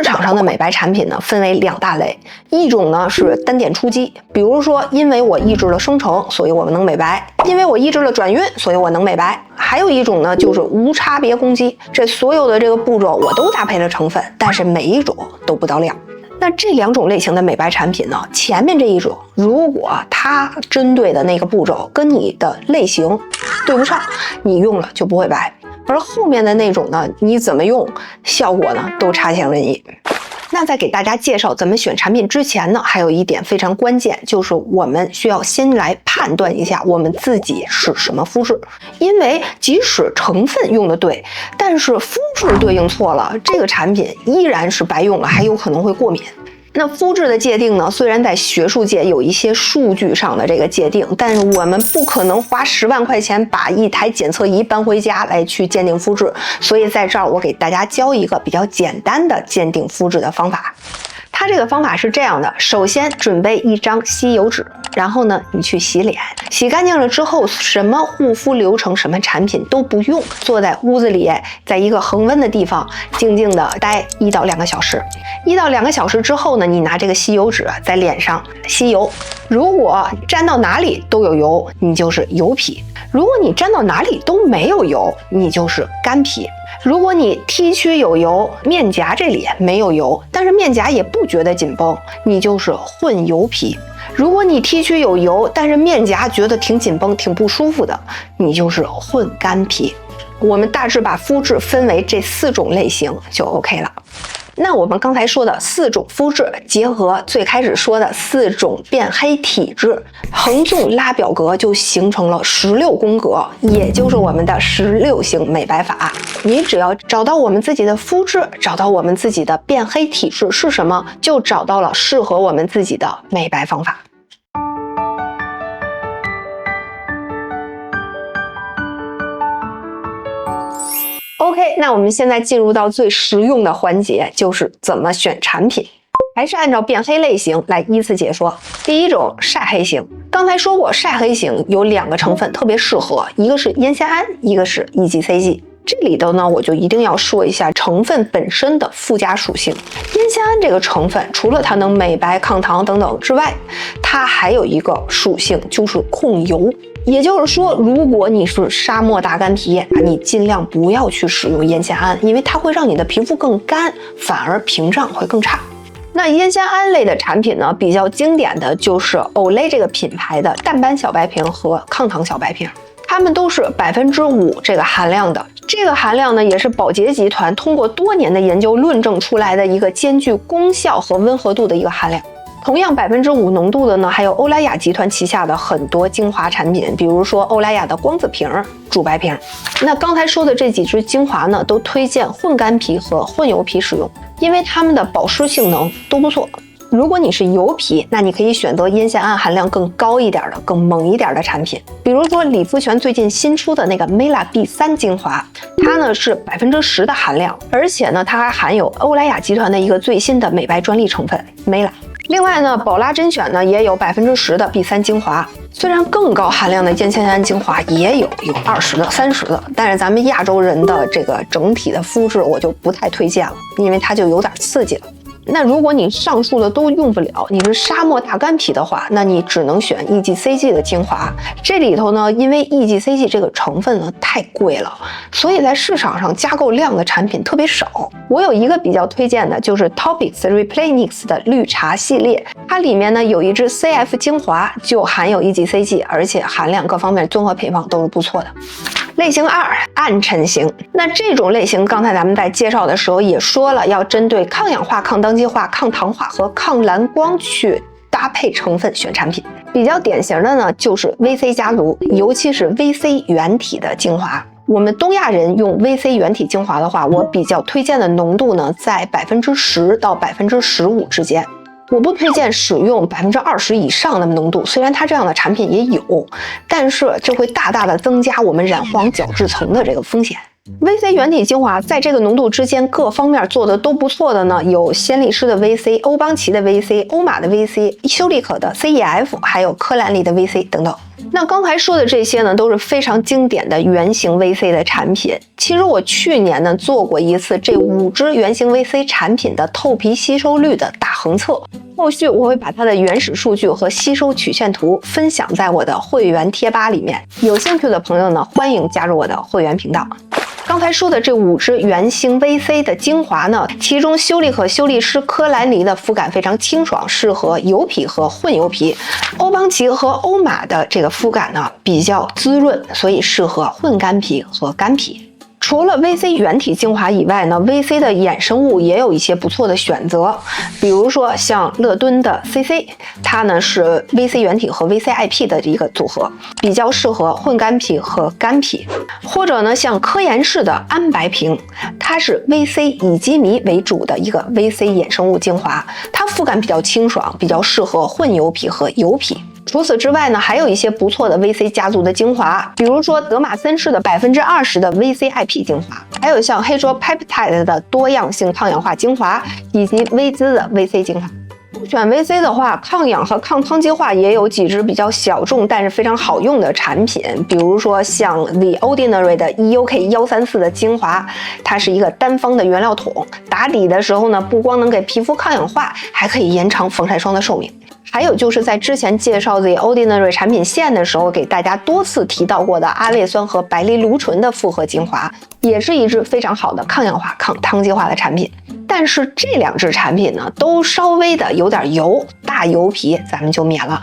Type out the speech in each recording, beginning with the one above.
市场上的美白产品呢，分为2大类，一种呢是单点出击，比如说因为我抑制了生成，所以我们能美白；因为我抑制了转运，所以我能美白。还有一种呢就是无差别攻击，这所有的这个步骤我都搭配了成分，但是每一种都不到量。那这2种类型的美白产品呢，前面这一种，如果它针对的那个步骤跟你的类型对不上，你用了就不会白。而后面的那种呢，你怎么用，效果呢都差强人意。那在给大家介绍怎么选产品之前呢，还有一点非常关键，就是我们需要先来判断一下我们自己是什么肤质。因为即使成分用的对，但是肤质对应错了，这个产品依然是白用了，还有可能会过敏。那肤质的界定呢，虽然在学术界有一些数据上的这个界定，但是我们不可能花10万块钱把一台检测仪搬回家来去鉴定肤质，所以在这儿我给大家教一个比较简单的鉴定肤质的方法。它这个方法是这样的，首先准备一张吸油纸，然后呢你去洗脸，洗干净了之后，什么护肤流程什么产品都不用，坐在屋子里，在一个恒温的地方静静的待1到2个小时。1到2个小时之后呢，你拿这个吸油纸在脸上吸油，如果沾到哪里都有油，你就是油皮；如果你沾到哪里都没有油，你就是干皮。如果你 T 区有油，面颊这里没有油，但是面颊也不觉得紧绷，你就是混油皮。如果你 T 区有油，但是面颊觉得挺紧绷挺不舒服的，你就是混干皮。我们大致把肤质分为这4种类型就 OK 了。那我们刚才说的4种肤质，结合最开始说的4种变黑体质，横纵拉表格就形成了16宫格，也就是我们的16型美白法。你只要找到我们自己的肤质，找到我们自己的变黑体质是什么，就找到了适合我们自己的美白方法。OK， 那我们现在进入到最实用的环节，就是怎么选产品。还是按照变黑类型来依次解说。第一种晒黑型，刚才说过晒黑型有2个成分特别适合，一个是烟酰胺，一个是 EGCG。这里头呢，我就一定要说一下成分本身的附加属性。烟酰胺这个成分，除了它能美白、抗糖等等之外，它还有一个属性就是控油。也就是说，如果你是沙漠大干皮，你尽量不要去使用烟酰胺，因为它会让你的皮肤更干，反而屏障会更差。那烟酰胺类的产品呢，比较经典的就是 Olay 这个品牌的淡斑小白瓶和抗糖小白瓶，它们都是5%这个含量的。这个含量呢，也是宝洁集团通过多年的研究论证出来的一个兼具功效和温和度的一个含量。同样5%浓度的呢，还有欧莱雅集团旗下的很多精华产品，比如说欧莱雅的光子瓶、主白瓶。那刚才说的这几支精华呢，都推荐混干皮和混油皮使用，因为它们的保湿性能都不错。如果你是油皮，那你可以选择烟酰胺含量更高一点的、更猛一点的产品，比如说理肤泉最近新出的那个 Mela B3 精华，它呢是10%的含量，而且呢它还含有欧莱雅集团的一个最新的美白专利成分 Mela。另外呢，宝拉甄选呢也有10%的 B3 精华，虽然更高含量的烟酰胺精华也有20的、30的，但是咱们亚洲人的这个整体的肤质我就不太推荐了，因为它就有点刺激了。那如果你上述的都用不了，你是沙漠大干皮的话，那你只能选 EGCG 的精华。这里头呢，因为 EGCG 这个成分呢太贵了，所以在市场上加购量的产品特别少。我有一个比较推荐的，就是 Topics Replenix 的绿茶系列，它里面呢有一支 CF 精华，就含有 EGCG， 而且含量各方面综合配方都是不错的。类型2，暗沉型。那这种类型，刚才咱们在介绍的时候也说了，要针对抗氧化、抗当基化、抗糖化和抗蓝光去搭配成分选产品。比较典型的呢，就是 VC 家族，尤其是 VC 原体的精华。我们东亚人用 VC 原体精华的话，我比较推荐的浓度呢，在10%到15%之间。我不推荐使用20%以上的浓度，虽然它这样的产品也有，但是这会大大的增加我们染黄角质层的这个风险。VC 原体精华在这个浓度之间各方面做的都不错的呢，有鲜丽诗的 VC、欧邦奇的 VC、欧玛的 VC、修丽可的 CEF， 还有科兰黎的 VC 等等。那刚才说的这些呢，都是非常经典的原型 VC 的产品。其实我去年呢做过一次这5支原型 VC 产品的透皮吸收率的大横测，后续我会把它的原始数据和吸收曲线图分享在我的会员贴吧里面，有兴趣的朋友呢，欢迎加入我的会员频道。刚才说的这5支原型 VC 的精华呢，其中修丽可、修丽诗、科兰黎的肤感非常清爽，适合油皮和混油皮；欧邦奇和欧玛的这个肤感呢比较滋润，所以适合混干皮和干皮。除了 VC 原体精华以外呢 ，VC 的衍生物也有一些不错的选择，比如说像乐敦的 CC， 它呢是 VC 原体和 VC IP 的一个组合，比较适合混干皮和干皮。或者呢像科颜氏的安白瓶，它是 VC 乙基醚为主的一个 VC 衍生物精华，它肤感比较清爽，比较适合混油皮和油皮。除此之外呢，还有一些不错的 VC 家族的精华，比如说德玛森氏的20%的 VC IP 精华，还有像黑卓 Peptide 的多样性抗氧化精华，以及薇姿的 VC 精华。不选 VC 的话，抗氧和抗羟基化也有几支比较小众但是非常好用的产品，比如说像 The Ordinary 的 EUK134 的精华，它是一个单方的原料桶，打底的时候呢，不光能给皮肤抗氧化，还可以延长防晒霜的寿命。还有就是在之前介绍 The Ordinary 产品线的时候，给大家多次提到过的阿魏酸和白藜芦醇的复合精华，也是一支非常好的抗氧化、抗羟基化的产品。但是这2支产品呢，都稍微的有点油，大油皮咱们就免了。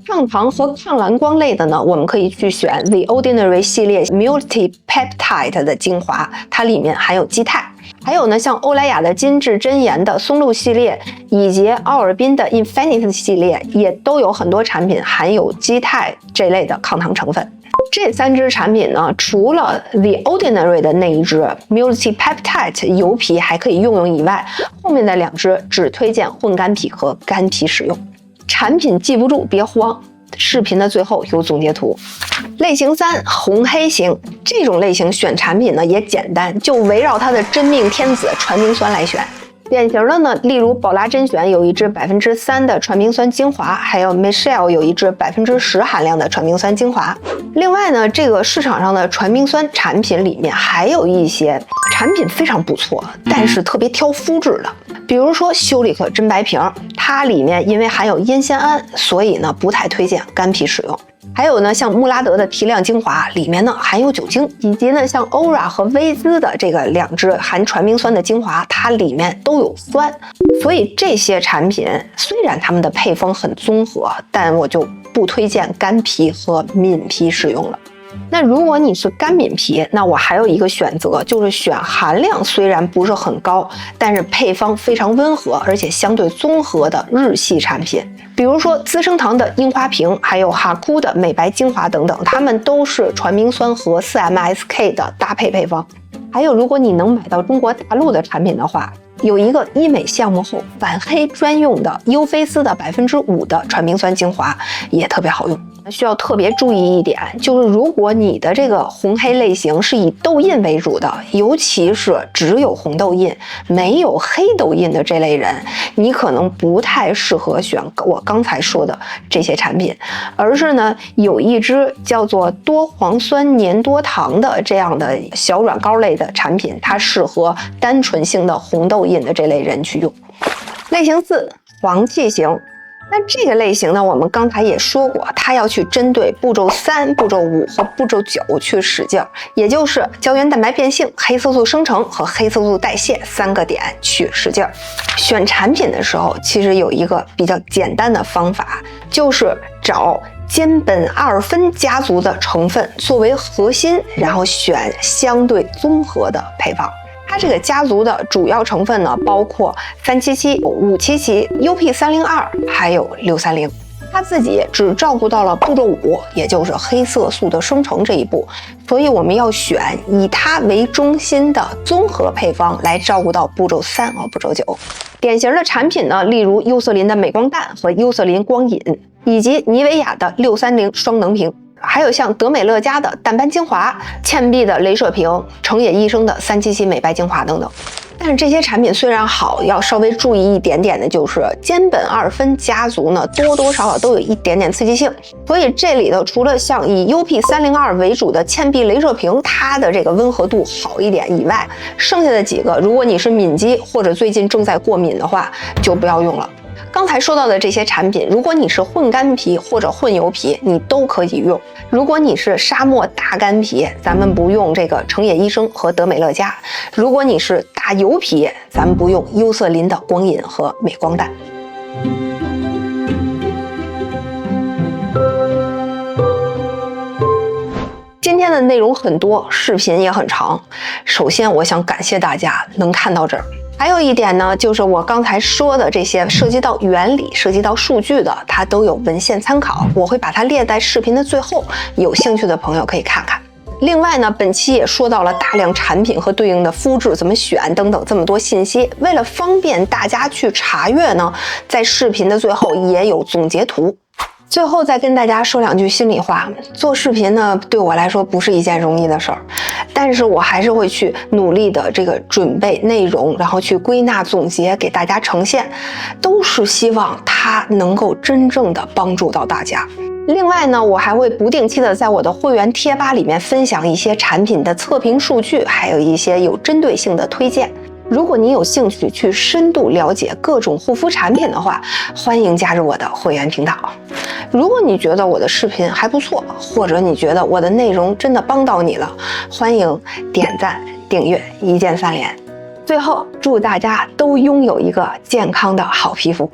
抗糖和抗蓝光类的呢，我们可以去选 The Ordinary 系列 Multi Peptide 的精华，它里面含有基肽。还有呢，像欧莱雅的金质真颜的松露系列，以及奥尔滨的 Infinite 系列，也都有很多产品含有基肽这类的抗糖成分。这3支产品呢，除了 The Ordinary 的那一支 Multi Peptide 油皮还可以用以外，后面的2支只推荐混干皮和干皮使用。产品记不住别慌，视频的最后有总结图。类型3红黑型，这种类型选产品呢也简单，就围绕它的真命天子传明酸来选。典型的呢，例如宝拉甄选有一支3%的传明酸精华，还有 Michelle 有一支10%含量的传明酸精华。另外呢，这个市场上的传明酸产品里面还有一些产品非常不错，但是特别挑肤质的，比如说修丽可真白瓶，它里面因为含有烟酰胺，所以呢不太推荐干皮使用。还有呢，像穆拉德的提亮精华里面呢含有酒精，以及呢像欧拉和薇姿的这个2支含传明酸的精华，它里面都有酸，所以这些产品虽然它们的配方很综合，但我就不推荐干皮和敏皮使用了。那如果你是干敏皮，那我还有一个选择，就是选含量虽然不是很高，但是配方非常温和而且相对综合的日系产品，比如说资生堂的樱花瓶，还有哈库的美白精华等等，它们都是传明酸和 4-MSK 的搭配配方。还有，如果你能买到中国大陆的产品的话，有一个医美项目后反黑专用的优菲斯的5%的传明酸精华也特别好用。需要特别注意一点，就是如果你的这个红黑类型是以痘印为主的，尤其是只有红痘印没有黑痘印的这类人，你可能不太适合选我刚才说的这些产品，而是呢有一支叫做多磺酸粘多糖的这样的小软膏类的产品，它适合单纯性的红痘印的这类人去用。类型4黄气型。那这个类型呢，我们刚才也说过，它要去针对步骤3、步骤5和步骤9去使劲，也就是胶原蛋白变性、黑色素生成和黑色素代谢3个点去使劲。选产品的时候，其实有一个比较简单的方法，就是找间苯二酚家族的成分作为核心，然后选相对综合的配方。它这个家族的主要成分呢，包括377、577、UP302，还有630。它自己只照顾到了步骤5，也就是黑色素的生成这一步，所以我们要选以它为中心的综合配方来照顾到步骤3和步骤9。典型的产品呢，例如优色林的美光蛋和优色林光隐，以及妮维雅的630双能瓶。还有像德美乐家的淡斑精华、倩碧的镭射屏、成野医生的377美白精华等等。但是这些产品虽然好，要稍微注意一点点的就是间苯二酚家族呢，多多少少都有一点点刺激性。所以这里头除了像以 UP302 为主的倩碧镭射屏，它的这个温和度好一点以外，剩下的几个，如果你是敏肌或者最近正在过敏的话，就不要用了。刚才说到的这些产品，如果你是混干皮或者混油皮，你都可以用。如果你是沙漠大干皮，咱们不用这个成野医生和德美乐家；如果你是大油皮，咱们不用优色林的光隐和美光弹。今天的内容很多，视频也很长。首先，我想感谢大家能看到这儿。还有一点呢，就是我刚才说的这些涉及到原理、涉及到数据的，它都有文献参考，我会把它列在视频的最后，有兴趣的朋友可以看看。另外呢，本期也说到了大量产品和对应的肤质怎么选等等这么多信息，为了方便大家去查阅呢，在视频的最后也有总结图。最后再跟大家说两句心里话，做视频呢对我来说不是一件容易的事儿，但是我还是会去努力的这个准备内容，然后去归纳总结给大家呈现，都是希望它能够真正的帮助到大家。另外呢，我还会不定期的在我的会员贴吧里面分享一些产品的测评数据，还有一些有针对性的推荐。如果你有兴趣去深度了解各种护肤产品的话，欢迎加入我的会员频道。如果你觉得我的视频还不错，或者你觉得我的内容真的帮到你了，欢迎点赞、订阅，一键3连。最后，祝大家都拥有一个健康的好皮肤。